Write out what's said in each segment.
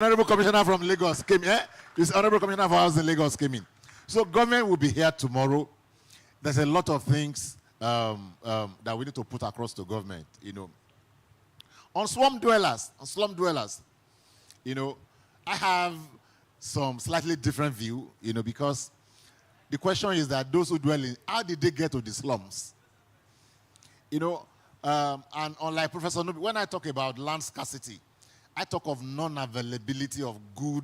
Honorable Commissioner from Lagos came here. This Honorable Commissioner for Housing Lagos came in. So government will be here tomorrow. There's a lot of things that we need to put across to government, On slum dwellers, I have some slightly different view, because the question is that those who dwell in, how did they get to the slums? And unlike Professor Nubi, when I talk about land scarcity, I talk of non-availability of good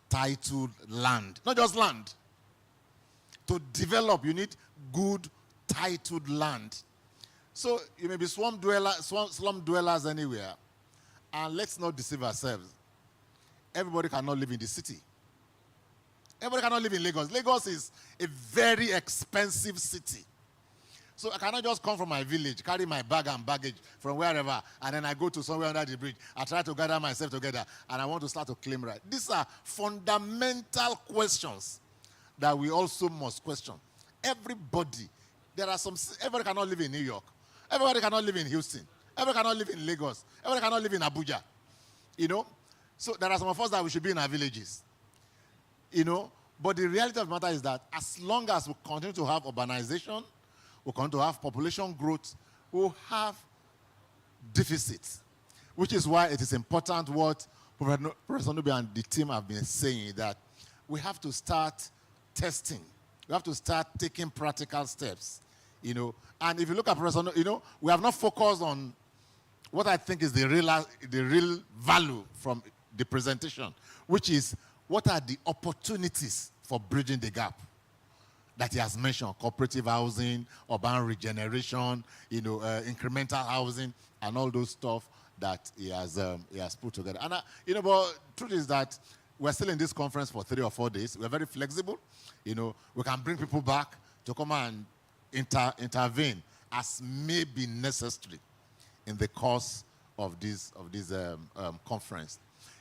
titled land. Not just land. To develop, you need good titled land. So you may be slum dwellers anywhere. And let's not deceive ourselves. Everybody cannot live in the city. Everybody cannot live in Lagos. Lagos is a very expensive city. So I cannot just come from my village, carry my bag and baggage from wherever, and then I go to somewhere under the bridge. I try to gather myself together, and I want to start to claim right. These are fundamental questions that we also must question. Everybody cannot live in New York. Everybody cannot live in Houston. Everybody cannot live in Lagos. Everybody cannot live in Abuja. So there are some of us that we should be in our villages. But the reality of the matter is that as long as we continue to have urbanization, we continue to have population growth, we'll have deficits, which is why it is important what Professor Nubi and the team have been saying, that we have to start testing. We have to start taking practical steps, And if you look at Professor Nubi, we have not focused on what I think is the real value from the presentation, which is what are the opportunities for bridging the gap that he has mentioned: cooperative housing, urban regeneration, incremental housing, and all those stuff that he has put together. And but truth is that we're still in this conference for 3 or 4 days. We're very flexible. We can bring people back to come and intervene as may be necessary in the course of this conference.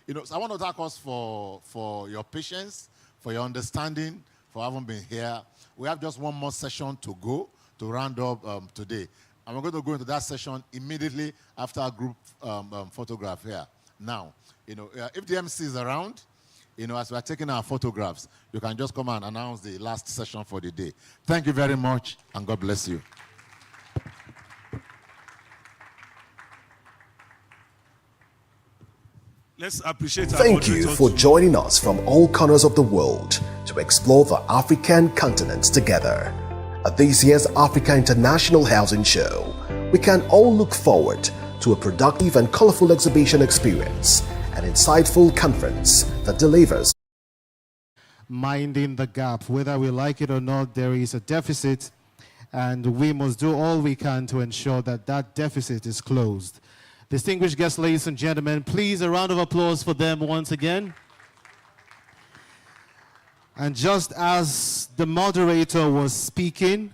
So I want to thank us for your patience, for your understanding, for having been here. We have just one more session to go to round up today. And we're going to go into that session immediately after our group photograph here. Now, if the MC is around, as we're taking our photographs, you can just come and announce the last session for the day. Thank you very much, and God bless you. Let's appreciate our Thank you for joining us from all corners of the world to explore the African continent together. At this year's Africa International Housing Show, we can all look forward to a productive and colorful exhibition experience, an insightful conference that delivers. Minding the gap, whether we like it or not, there is a deficit, and we must do all we can to ensure that that deficit is closed. Distinguished guests, ladies and gentlemen, please a round of applause for them once again. And just as the moderator was speaking,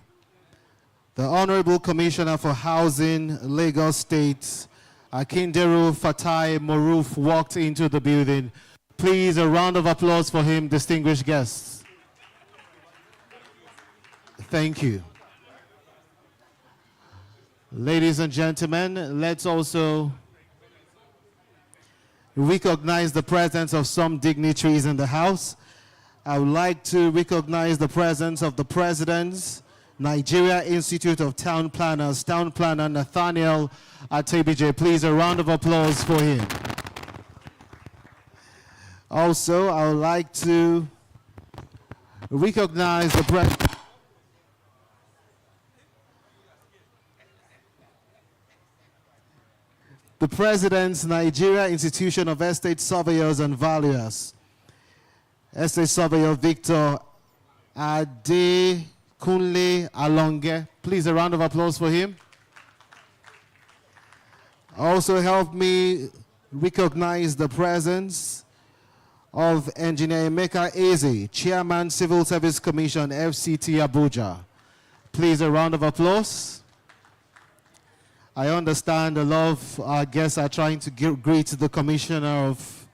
the Honorable Commissioner for Housing, Lagos State, Akinderu Fatai Moruf, walked into the building. Please a round of applause for him, distinguished guests. Thank you. Ladies and gentlemen, let's also recognize the presence of some dignitaries in the house. I would like to recognize the presence of the President's Nigeria Institute of Town Planners, Town Planner Nathaniel Atebije. Please a round of applause for him. Also, I would like to recognize the President's Nigeria Institution of Estate Surveyors and Valuers, Estate Surveyor Victor Adekunle Alonge. Please a round of applause for him. Also help me recognize the presence of Engineer Emeka Eze, Chairman Civil Service Commission, FCT Abuja. Please a round of applause. I understand a lot of our guests are trying to greet the Commissioner of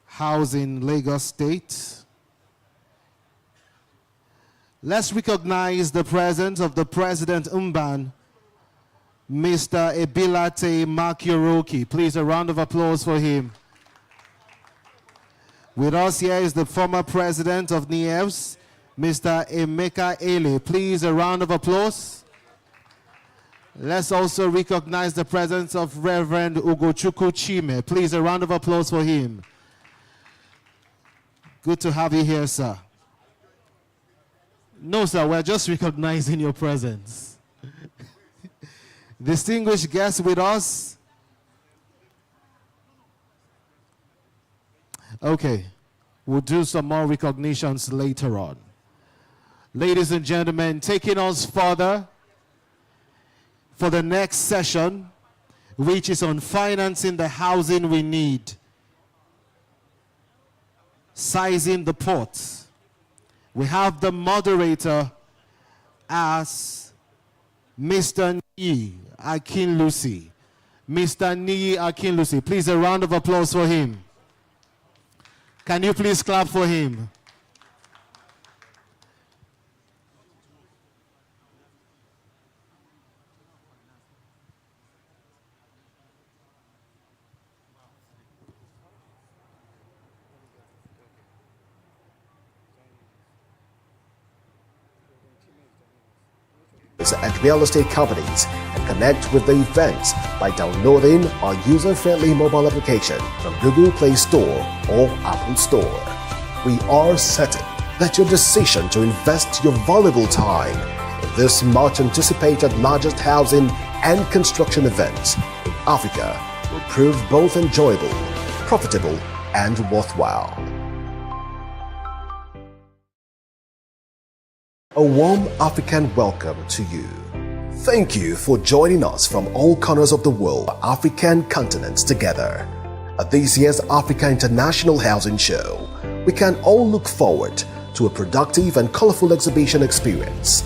Housing, Lagos State. Let's recognize the presence of the President Mban, Mr. Ebilate Makioroki. Please, a round of applause for him. With us here is the former president of NIEVS, Mr. Emeka Ele. Please, a round of applause. Let's also recognize the presence of Reverend Ugochukwu Chime. Please, a round of applause for him. Good to have you here, sir. No, sir, we're just recognizing your presence. Distinguished guests with us. Okay, we'll do some more recognitions later on. Ladies and gentlemen, taking us further for the next session, which is on financing the housing we need, sizing the port. We have the moderator as Mr. Niyi Akinlusi. Mr. Niyi Akinlusi, please a round of applause for him. Can you please clap for him? And real estate companies and connect with the events by downloading our user-friendly mobile application from Google Play Store or Apple Store. We are certain that your decision to invest your valuable time in this much anticipated largest housing and construction event in Africa will prove both enjoyable, profitable, and worthwhile. A warm African welcome to you. Thank you for joining us from all corners of the world, African continents together. At this year's Africa International Housing Show, we can all look forward to a productive and colorful exhibition experience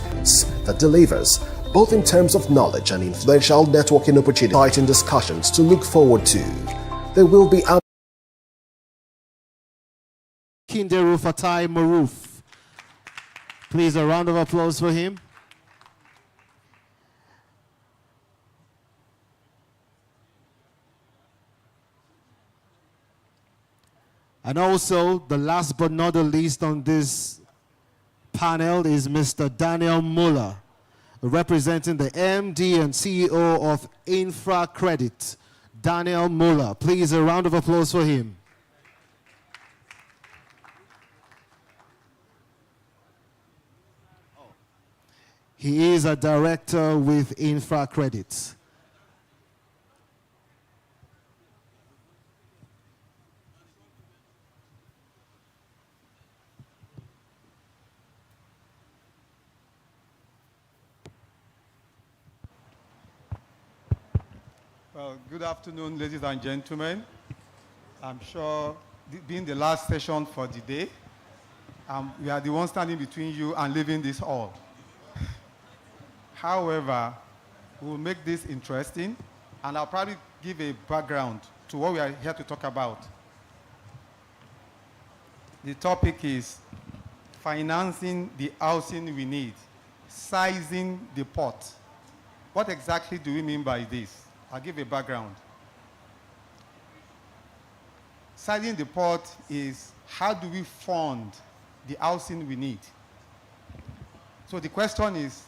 that delivers both in terms of knowledge and influential networking opportunities, exciting discussions to look forward to. There will be Kinderu Fatai Maruf. Please, a round of applause for him. And also, the last but not the least on this panel is Mr. Daniel Muller, representing the MD and CEO of InfraCredit. Daniel Muller. Please, a round of applause for him. He is a director with InfraCredit. Well, good afternoon, ladies and gentlemen. I'm sure being the last session for the day, we are the ones standing between you and leaving this hall. However, we'll make this interesting, and I'll probably give a background to what we are here to talk about. The topic is financing the housing we need, sizing the pot. What exactly do we mean by this? I'll give a background. Sizing the pot is how do we fund the housing we need? So the question is,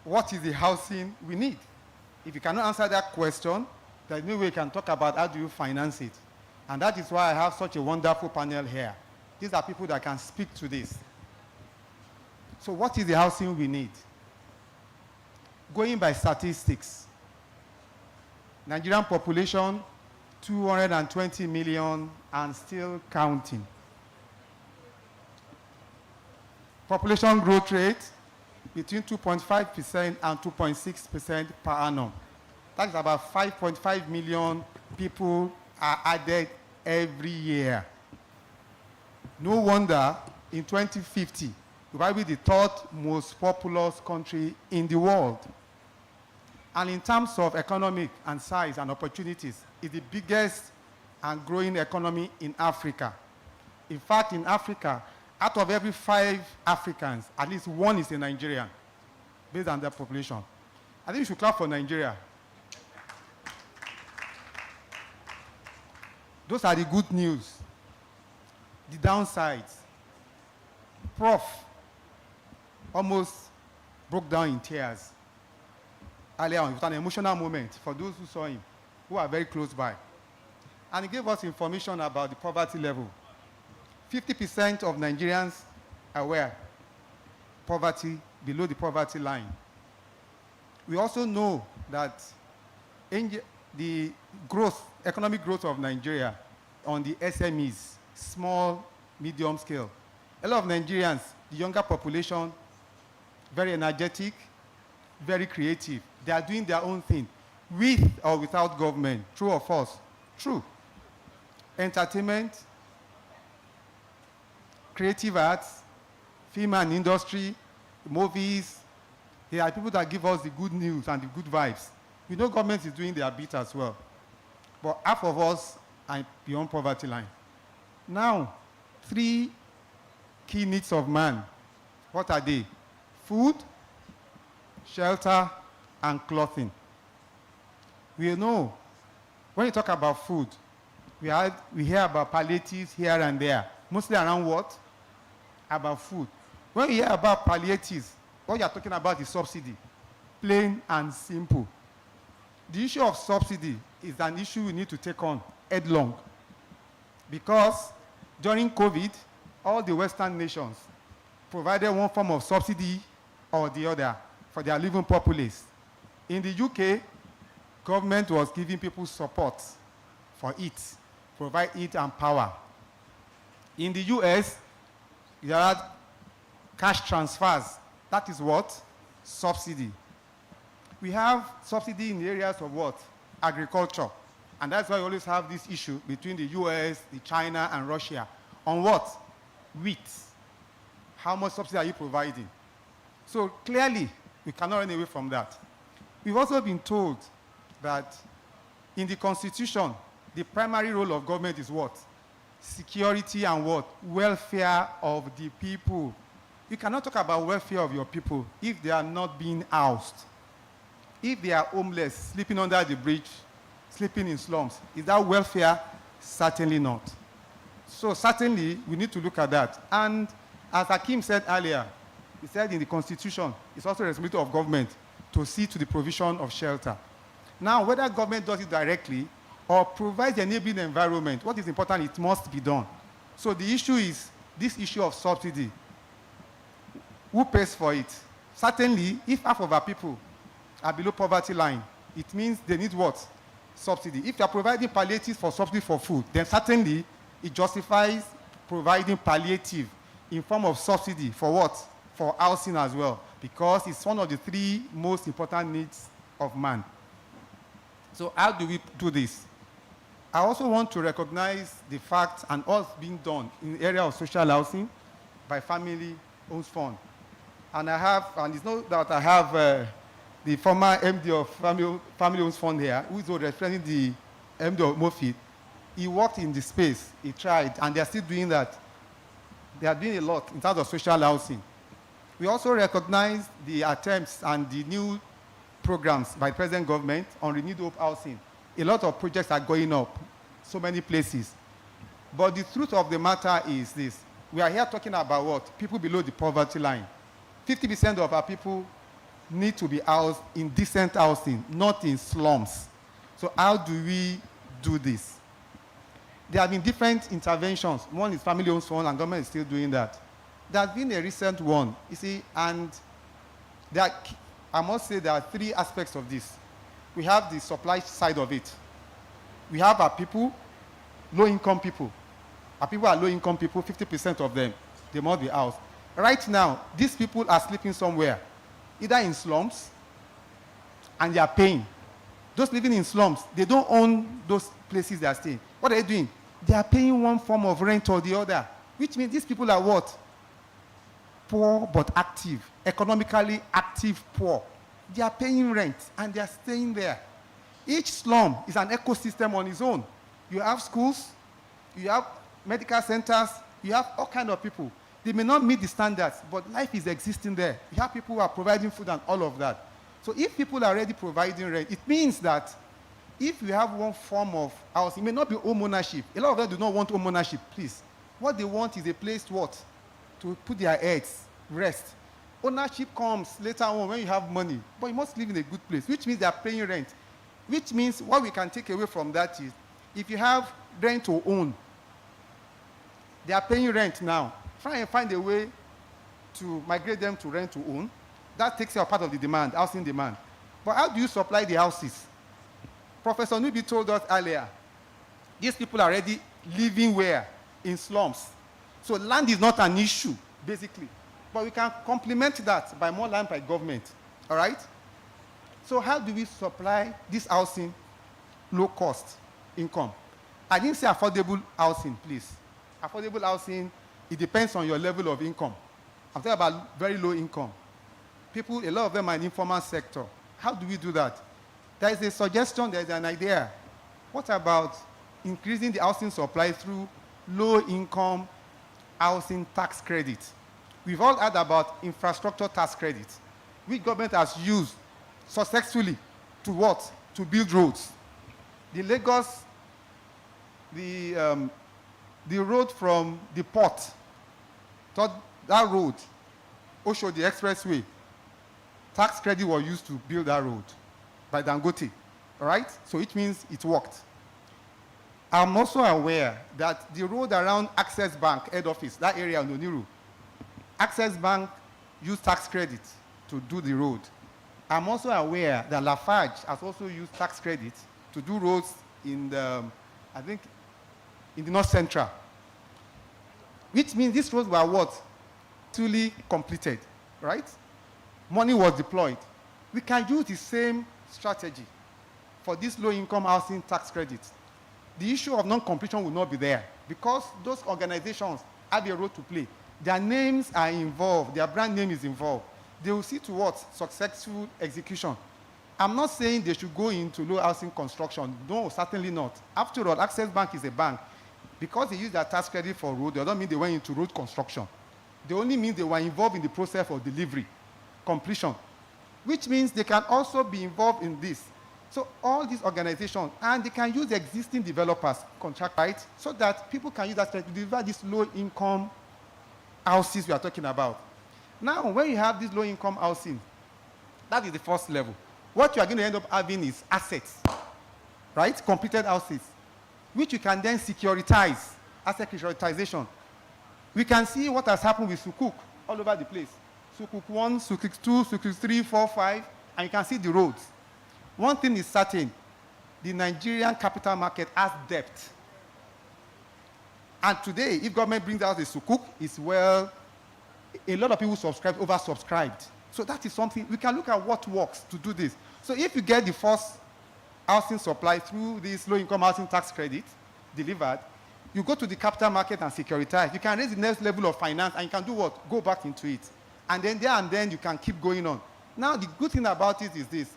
what is the housing we need? If you cannot answer that question, there's no way you can talk about how do you finance it. And that is why I have such a wonderful panel here. These are people that can speak to this. So what is the housing we need? Going by statistics, Nigerian population, 220 million and still counting. Population growth rate, between 2.5% and 2.6% per annum. That's about 5.5 million people are added every year. No wonder in 2050, we will be the third most populous country in the world. And in terms of economic and size and opportunities, it's the biggest and growing economy in Africa. In fact, in Africa, out of every 5 Africans, at least 1 is a Nigerian, based on their population. I think we should clap for Nigeria. Those are the good news. the downsides. Prof almost broke down in tears earlier on. It was an emotional moment for those who saw him, who are very close by. And he gave us information about the poverty level. 50% of Nigerians are aware poverty, below the poverty line. We also know that the growth, economic growth of Nigeria on the SMEs, small, medium scale. A lot of Nigerians, the younger population, very energetic, very creative. They are doing their own thing, with or without government. True or false? True. Entertainment, creative arts, film and industry, movies. There are people that give us the good news and the good vibes. We know government is doing their bit as well. But half of us are beyond poverty line. Now, 3 key needs of man. What are they? Food, shelter, and clothing. We know when you talk about food, we hear about palliatives here and there. Mostly around what? About food. When you hear about palliatives, what you're talking about is subsidy. Plain and simple. The issue of subsidy is an issue we need to take on headlong. Because during COVID, all the Western nations provided one form of subsidy or the other for their living populace. In the UK, government was giving people support for it, provide it and power. In the US, there are cash transfers. That is what? Subsidy. We have subsidy in the areas of what? Agriculture. And that's why we always have this issue between the US, the China, and Russia. On what? Wheat. How much subsidy are you providing? So clearly, we cannot run away from that. We've also been told that in the Constitution, the primary role of government is what? Security and what? Welfare of the people. You cannot talk about welfare of your people if they are not being housed. If they are homeless, sleeping under the bridge, sleeping in slums, is that welfare? Certainly not. So certainly, we need to look at that. And as Hakeem said earlier, he said in the Constitution, it's also a responsibility of government to see to the provision of shelter. Now, whether government does it directly or provides the enabling environment, what is important, it must be done. So the issue is this issue of subsidy. Who pays for it? Certainly, if half of our people are below poverty line, it means they need what? Subsidy. If you are providing palliatives for subsidy for food, then certainly it justifies providing palliative in form of subsidy for what? For housing as well, because it's one of the 3 most important needs of man. So how do we do this? I also want to recognize the fact and all being done in the area of social housing by Family Homes Fund. And I have, and it's not that I have the former MD of Family Homes Fund here, who is representing the MD of Mofit. He worked in the space, he tried, and they're still doing that. They are doing a lot in terms of social housing. We also recognize the attempts and the new programs by the present government on renewed hope housing. A lot of projects are going up, so many places. But the truth of the matter is this. We are here talking about what? People below the poverty line. 50% of our people need to be housed in decent housing, not in slums. So how do we do this? There have been different interventions. One is Family Homes Fund, and government is still doing that. There has been a recent one, you see, and I must say there are 3 aspects of this. We have the supply side of it. We have our people, low-income people. Our people are low-income people, 50% of them. They must be housed. Right now, these people are sleeping somewhere, either in slums, and they are paying. Those living in slums, they don't own those places they are staying. What are they doing? They are paying one form of rent or the other, which means these people are what? Poor but active, economically active poor. They are paying rent and they are staying there. Each slum is an ecosystem on its own. You have schools, you have medical centers, you have all kinds of people. They may not meet the standards, but life is existing there. You have people who are providing food and all of that. So if people are already providing rent, it means that if you have one form of housing, it may not be home ownership. A lot of them do not want home ownership, please. What they want is a place to put their heads, rest. Ownership comes later on when you have money, but you must live in a good place, which means they are paying rent. Which means what we can take away from that is, if you have rent to own, they are paying rent now. Try and find a way to migrate them to rent to own. That takes care of part of the demand, housing demand. But how do you supply the houses? Professor Nubi told us earlier, these people are already living where? In slums. So land is not an issue, basically. But we can complement that by more land by government, all right? So how do we supply this housing low cost income? I didn't say affordable housing, please. Affordable housing, it depends on your level of income. I'm talking about very low income. People, a lot of them are in the informal sector. How do we do that? There is a suggestion, there is an idea. What about increasing the housing supply through low-income housing tax credit? We've all heard about infrastructure tax credit, which government has used successfully to what? To build roads. The Lagos, the road from the port, that road, Oshodi Expressway, tax credit was used to build that road by Dangote, all right? So it means it worked. I'm also aware that the road around Access Bank head office, that area in Oniru, Access Bank used tax credit to do the road. I'm also aware that Lafarge has also used tax credit to do roads in the, I think, in the North Central. Which means these roads were what? Truly completed, right? Money was deployed. We can use the same strategy for this low-income housing tax credit. The issue of non-completion will not be there because those organizations have a role to play. Their names are involved, their brand name is involved. They will see to what? Successful execution. I'm not saying they should go into low housing construction. No, certainly not. After all, Access Bank is a bank. Because they use their tax credit for road, they don't mean they went into road construction. They only mean they were involved in the process of delivery, completion, which means they can also be involved in this. So all these organizations, and they can use existing developers, contract rights, so that people can use that to deliver these low-income houses we are talking about. Now, when you have this low-income housing, that is the first level. What you are going to end up having is assets, right? Completed houses, which you can then securitize, asset securitization. We can see what has happened with Sukuk all over the place. Sukuk 1, Sukuk 2, Sukuk 3, 4, 5, and you can see the roads. One thing is certain, the Nigerian capital market has debt. And today, if government brings out the Sukuk, it's well, a lot of people subscribe, oversubscribed. So that is something, we can look at what works to do this. So if you get the first housing supply through this low-income housing tax credit delivered, you go to the capital market and securitize. You can raise the next level of finance and you can do what? Go back into it. And then there and then you can keep going on. Now the good thing about it is this.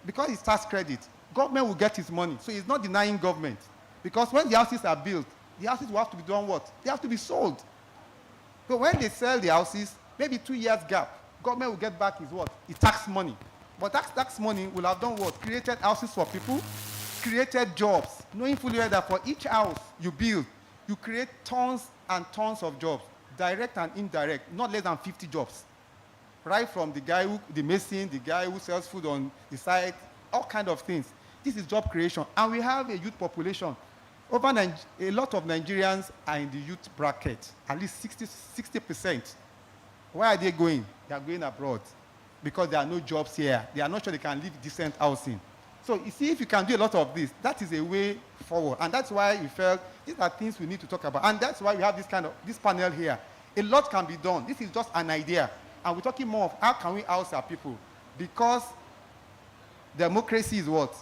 Because it's tax credit, government will get its money. So it's not denying government. Because when the houses are built, the houses will have to be done what? They have to be sold. So when they sell the houses, maybe 2 years gap, government will get back his what? His tax money. But that tax money will have done what? Created houses for people, created jobs, knowing fully well that for each house you build, you create tons and tons of jobs, direct and indirect, not less than 50 jobs. Right from the guy who, the mason, the guy who sells food on the side, all kinds of things. This is job creation. And we have a youth population. A lot of Nigerians are in the youth bracket, at least 60%. Where are they going? They are going abroad because there are no jobs here. They are not sure they can live decent housing. So you see, if you can do a lot of this, that is a way forward. And that's why we felt these are things we need to talk about. And that's why we have this panel here. A lot can be done. This is just an idea. And we're talking more of how can we house our people? Because democracy is what?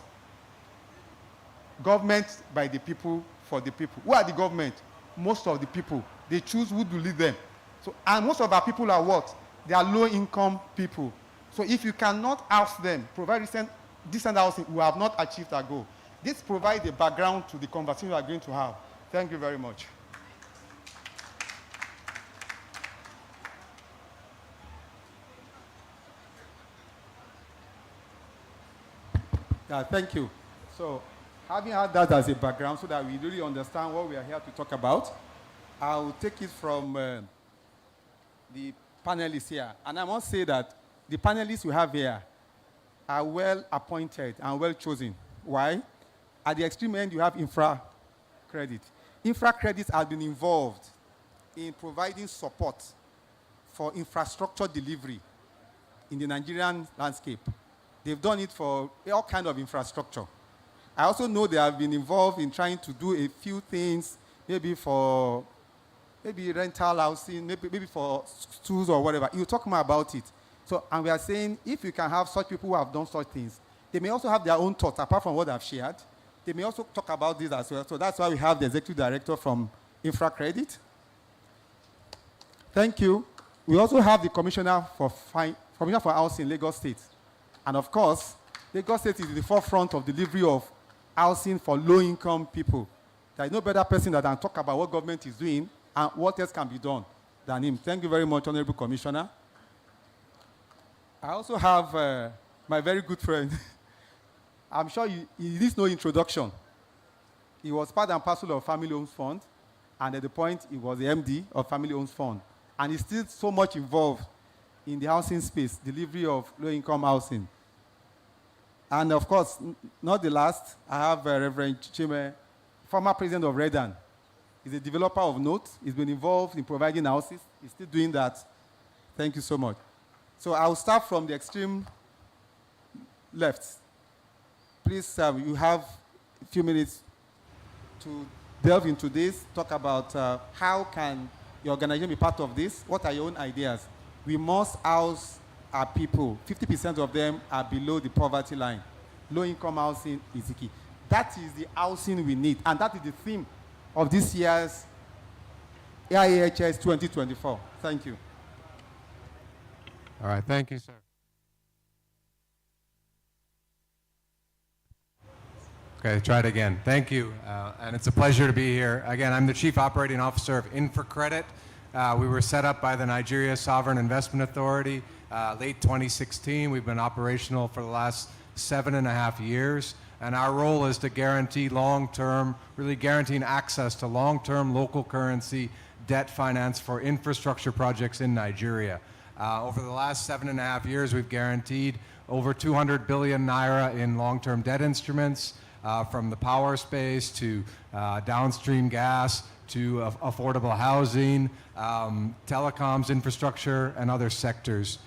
Government by the people, for the people. Who are the government? Most of the people. They choose who to lead them. So, and most of our people are what? They are low-income people. So if you cannot house them, provide decent housing, we have not achieved our goal. This provides a background to the conversation we are going to have. Thank you very much. Yeah, thank you. So having had that as a background so that we really understand what we are here to talk about, I'll take it from the panelists here. And I must say that the panelists we have here are well appointed and well chosen. Why? At the extreme end, you have infra credit. Infra credit has been involved in providing support for infrastructure delivery in the Nigerian landscape. They've done it for all kinds of infrastructure. I also know they have been involved in trying to do a few things, maybe for rental housing, maybe for schools or whatever. You talk more about it. So, and we are saying if you can have such people who have done such things, they may also have their own thoughts apart from what I've shared. They may also talk about this as well. So that's why we have the executive director from InfraCredit. Thank you. We also have the Commissioner for Housing, Lagos State. And of course, Lagos State is in the forefront of delivery of housing for low-income people. There is no better person that can talk about what government is doing and what else can be done than him. Thank you very much, Honorable Commissioner. I also have my very good friend. I'm sure he needs no introduction. He was part and parcel of Family Homes Fund, and at the point, he was the MD of Family Homes Fund. And he's still so much involved in the housing space, delivery of low-income housing. And of course, not the last, I have Reverend Chime, former president of Redan. He's a developer of note. He's been involved in providing houses. He's still doing that. Thank you so much. So I'll start from the extreme left. Please, you have a few minutes to delve into this, talk about how can your organization be part of this? What are your own ideas? We must house our people. 50% of them are below the poverty line. Low-income housing is the key. That is the housing we need, and that is the theme of this year's AIHS 2024. Thank you. All right, thank you, sir. Okay, try it again. Thank you, and it's a pleasure to be here. Again, I'm the Chief Operating Officer of InfraCredit. We were set up by the Nigeria Sovereign Investment Authority late 2016. We've been operational for the last 7.5 years, and our role is to guarantee long-term, really guaranteeing access to long-term local currency debt finance for infrastructure projects in Nigeria. Over the last 7.5 years, we've guaranteed over 200 billion naira in long-term debt instruments, from the power space to downstream gas to affordable housing, telecoms infrastructure, and other sectors.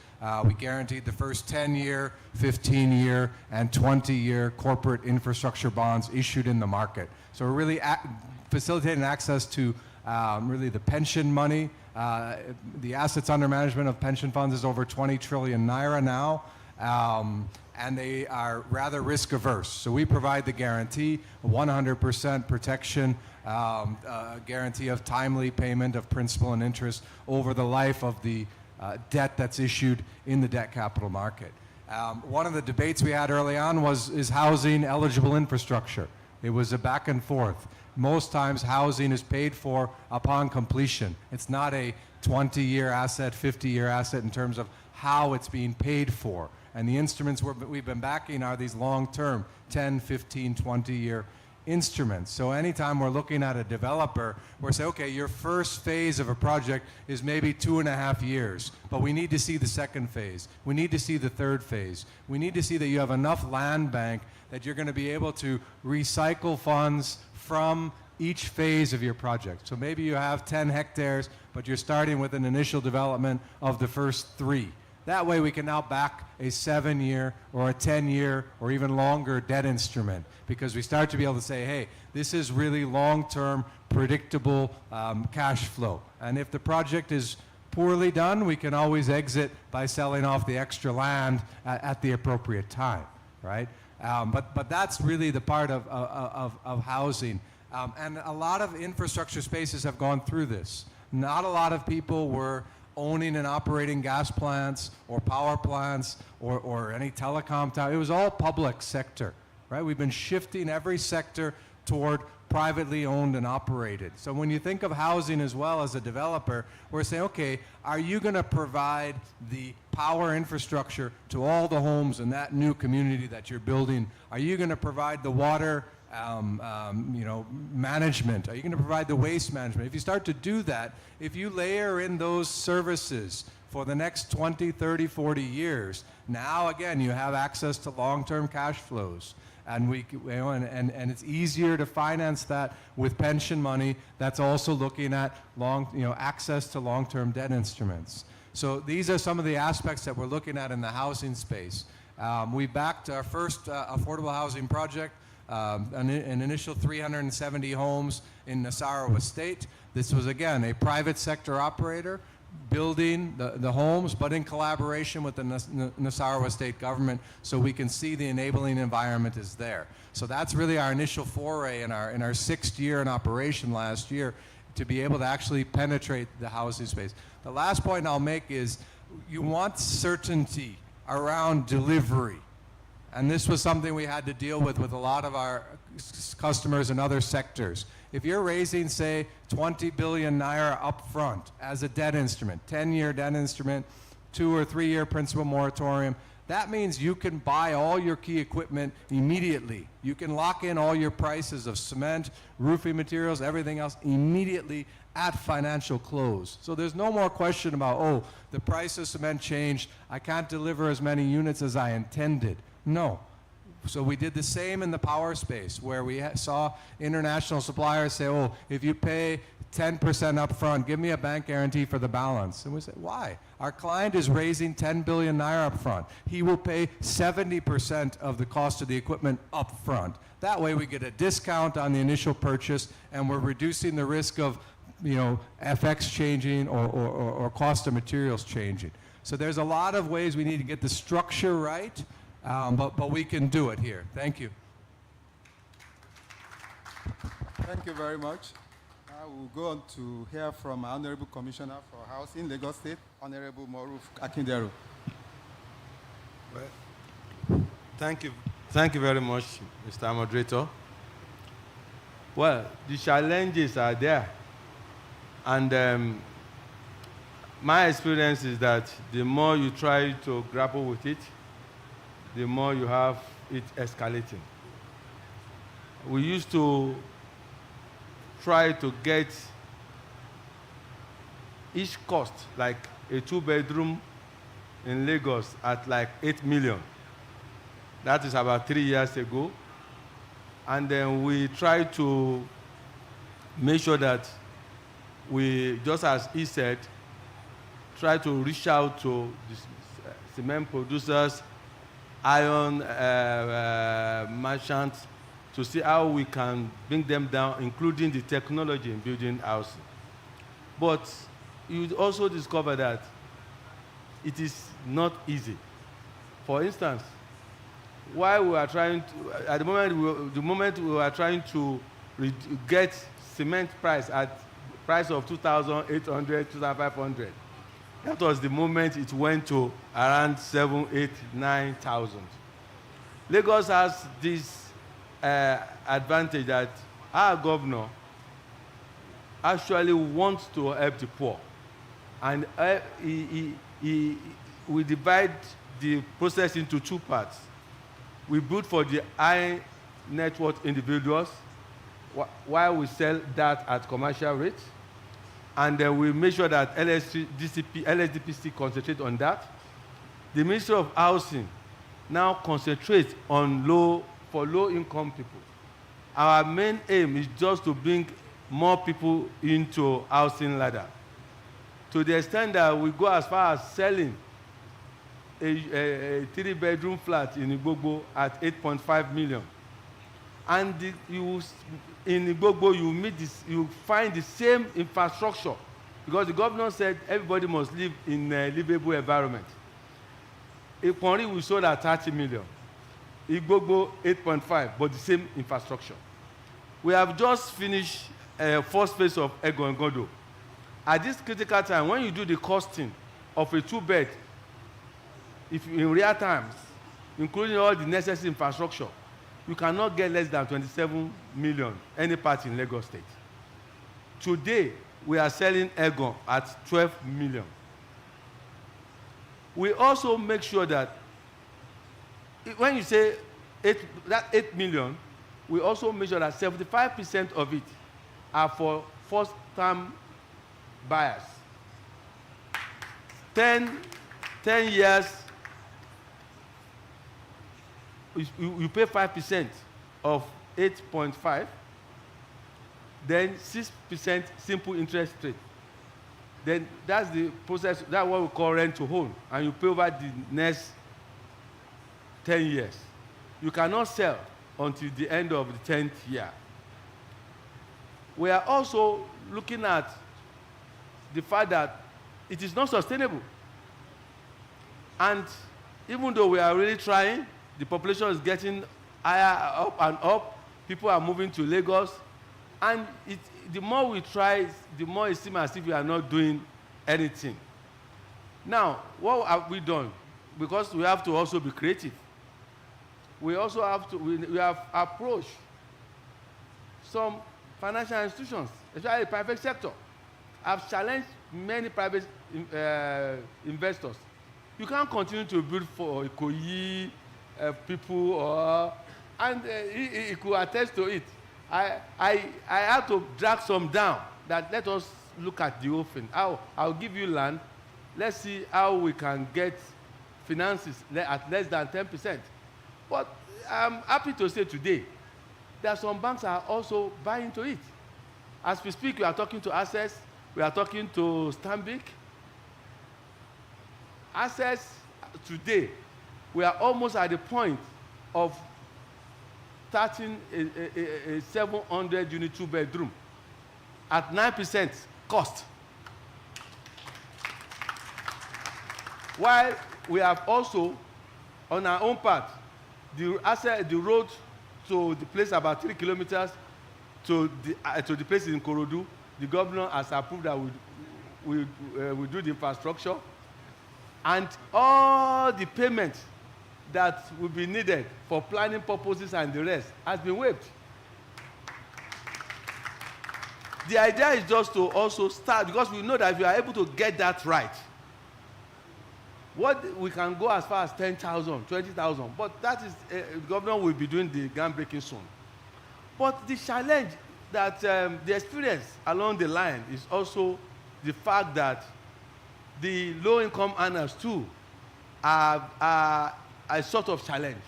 We guaranteed the first 10-year, 15-year, and 20-year corporate infrastructure bonds issued in the market. So we're really facilitating access to really the pension money. The assets under management of pension funds is over 20 trillion naira now. And they are rather risk averse. So we provide the guarantee, 100% protection, guarantee of timely payment of principal and interest over the life of the debt that's issued in the debt capital market. One of the debates we had early on is housing eligible infrastructure. It was a back and forth. Most times housing is paid for upon completion. It's not a 20-year asset, 50-year asset in terms of how it's being paid for. And the instruments we've been backing are these long-term, 10, 15, 20-year instruments. So anytime we're looking at a developer, we're saying, okay, your first phase of a project is maybe 2.5 years, but we need to see the second phase. We need to see the third phase. We need to see that you have enough land bank that you're going to be able to recycle funds from each phase of your project. So maybe you have 10 hectares, but you're starting with an initial development of the first 3. That way we can now back a 7-year or a 10-year or even longer debt instrument, because we start to be able to say, hey, this is really long-term, predictable cash flow. And if the project is poorly done, we can always exit by selling off the extra land at the appropriate time, right? But that's really the part of housing. And a lot of infrastructure spaces have gone through this. Not a lot of people were owning and operating gas plants or power plants or any telecom tower. It was all public sector, right? We've been shifting every sector toward privately owned and operated. So when you think of housing as well as a developer, we're saying, okay, are you going to provide the power infrastructure to all the homes in that new community that you're building? Are you going to provide the water management? Are you going to provide the waste management? If you start to do that, if you layer in those services for the next 20, 30, 40 years, now again you have access to long-term cash flows. And and it's easier to finance that with pension money that's also looking at access to long-term debt instruments. So these are some of the aspects that we're looking at in the housing space. We backed our first affordable housing project, an initial 370 homes in Nasarawa State. This was, again, a private sector operator building the homes, but in collaboration with the Nasarawa State government, so we can see the enabling environment is there. So that's really our initial foray in our 6th year in operation last year, to be able to actually penetrate the housing space. The last point I'll make is you want certainty around delivery. And this was something we had to deal with a lot of our customers in other sectors. If you're raising, say, 20 billion naira upfront as a debt instrument, 10-year debt instrument, 2 or 3 year principal moratorium, that means you can buy all your key equipment immediately. You can lock in all your prices of cement, roofing materials, everything else immediately at financial close. So there's no more question about, oh, the price of cement changed, I can't deliver as many units as I intended. No. So we did the same in the power space, where we saw international suppliers say, oh, if you pay 10% up front, give me a bank guarantee for the balance. And we said, why? Our client is raising 10 billion naira up front. He will pay 70% of the cost of the equipment up front. That way we get a discount on the initial purchase, and we're reducing the risk of FX changing or cost of materials changing. So there's a lot of ways we need to get the structure right. But we can do it here. Thank you. Thank you very much. I will go on to hear from our Honorable Commissioner for Housing, Lagos State, Honorable Moruf Akinderu. Well, thank you very much, Mr. Moderator. Well, the challenges are there. And my experience is that the more you try to grapple with it, the more you have it escalating. We used to try to get each cost, like a 2-bedroom in Lagos, at like 8 million. That is about 3 years ago. And then we try to make sure that we, just as he said, try to reach out to the cement producers, iron merchants, to see how we can bring them down, including the technology in building housing. But you also discover that it is not easy. For instance, while we are trying to, at the moment we are trying to get cement price at price of 2,800, 2,500, that was the moment it went to around 7,000, 8,000, 9,000. Lagos has this advantage that our governor actually wants to help the poor. And we divide the process into 2 parts. We build for the high net worth individuals, while we sell that at commercial rates. And we make sure that LSDPC concentrate on that. The Ministry of Housing now concentrates on low-income people. Our main aim is just to bring more people into housing ladder, to the extent that we go as far as selling a 3-bedroom flat in Igbogbo at 8.5 million. And in Igbogbo, you find the same infrastructure, because the governor said everybody must live in a livable environment. Iponri we sold at 30 million. Igbogbo 8.5, but the same infrastructure. We have just finished first phase of Egon Godo. At this critical time, when you do the costing of a 2-bed, if in real times, including all the necessary infrastructure, you cannot get less than 27 million any part in Lagos State. Today, we are selling Egon at 12 million. We also make sure that when you say 8 million, we also make sure that 75% of it are for first-time buyers. 10 years, you pay 5% of 8.5, then 6% simple interest rate. Then that's the process, that's what we call rent to own, and you pay over the next 10 years. You cannot sell until the end of the 10th year. We are also looking at the fact that it is not sustainable. And even though we are really trying, the population is getting higher up and up. People are moving to Lagos. And the more we try, the more it seems as if we are not doing anything. Now, what have we done? Because we have to also be creative. We also have to, we have approached some financial institutions, especially the private sector. I've challenged many private investors. You can't continue to build for Ikoyi people, and he could attest to it. I had to drag some down that let us look at the whole thing. I'll give you land. Let's see how we can get finances at less than 10%. But I'm happy to say today that some banks are also buying into it. As we speak, we are talking to Access, we are talking to Stanbic. Access today, we are almost at the point of starting a 700 unit 2-bedroom at 9% cost. While we have also, on our own part, the road to the place about 3 kilometers to the place in Korodu, the governor has approved that we do the infrastructure, and all the payments that will be needed for planning purposes and the rest has been waived. The idea is just to also start, because we know that if you are able to get that right, what we can go as far as 10,000, 20,000, but that is, the governor will be doing the groundbreaking soon. But the challenge that the experience along the line is also the fact that the low-income earners too are a sort of challenge.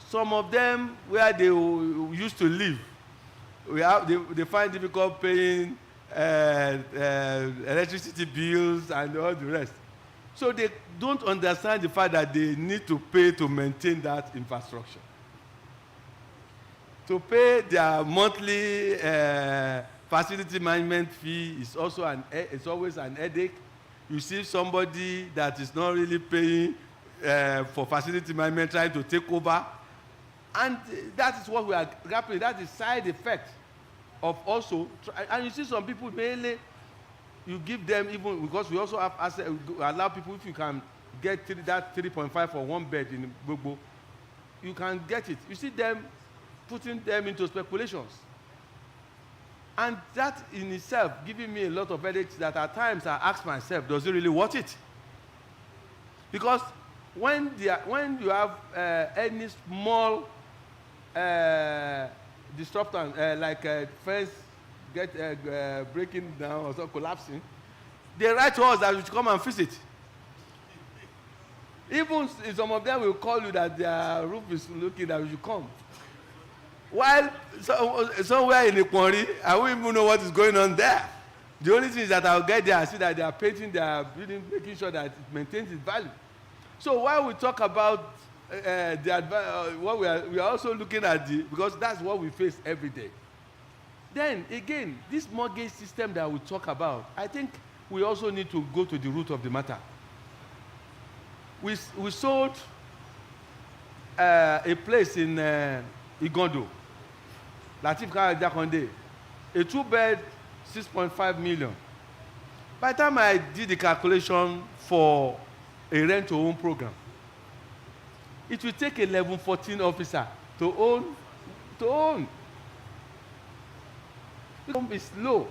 Some of them, where they used to live, they find difficult paying electricity bills and all the rest. So they don't understand the fact that they need to pay to maintain that infrastructure. To pay their monthly facility management fee is also it's always an headache. You see somebody that is not really paying for facility management trying to take over. And that is what we are grappling. That is side effect of also, and you see some people mainly, you give them even, because we also have asset, allow people, if you can get that 3.5 for one bed in Gbogbo, you can get it. You see them putting them into speculations. And that in itself giving me a lot of headaches that at times I ask myself, does it really worth it? Because when you have any small disruptor, like fence breaking down or so collapsing, they write to us that we should come and fix it. Even some of them will call you that their roof is looking, that we should come. While somewhere in Ikwari, I won't even know what is going on there. The only thing is that I'll get there and see that they are painting their building, making sure that it maintains its value. So while we talk about what we are also looking at because that's what we face every day. Then again, this mortgage system that we talk about, I think we also need to go to the root of the matter. We sold a place in Igondo, Latif Karajakonde, a 2-bed, 6.5 million. By the time I did the calculation for a rent-to-own program, it will take a level 14 officer to own. It's low.